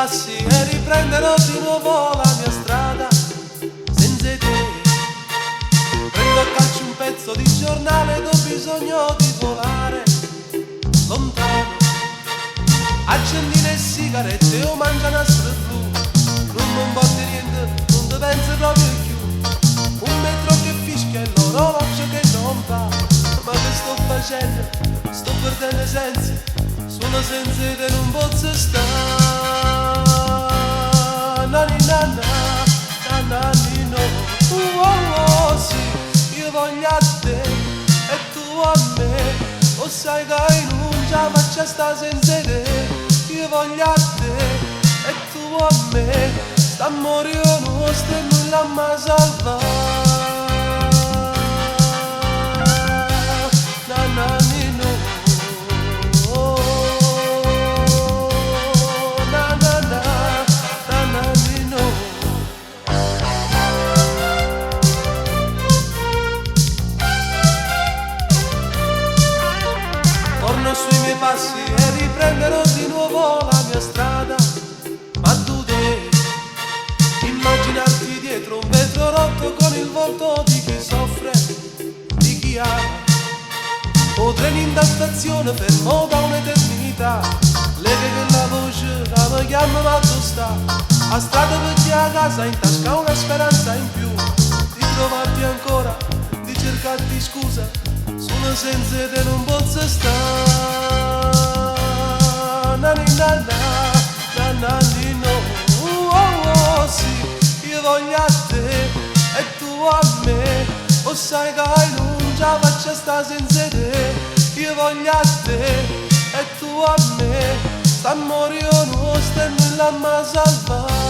passi e riprenderò di nuovo la mia strada senza te. Prendo a calci un pezzo di giornale ed ho bisogno di volare lontano. Accendi le sigarette o mangia nastro blu, non porti niente, non ti pensi proprio più. Un metro che fischia e l'orologio che non va. Ma che sto facendo? Sto perdendo i sensi, sono senza te non posso stare. Nani nana, nanani no. Oh sì, io voglio a te e tu a me. O sai che non ce faccia sta senza te. Io voglio a te e tu a me. Sta morendo nostro e nulla mi salva. Nanani no. Torno sui miei passi e riprenderò di nuovo la mia strada. Ma tu devi immaginarti dietro un vetro rotto con il volto di chi soffre, di chi ama. O treni in da stazione fermo da un'eternità. Leve che la voce la mi chiama ma tu sta. A strada per chi a casa in tasca una speranza in più. Di trovarti ancora, di cercarti scusa. Sono senza te non posso stare. Nani nana, nanani no. Oh sì, io voglio a te e tu a me. O sai che non ce faccia sta senza te. Io voglio a te e tu a me. Sta morendo nostro e nulla mi salva.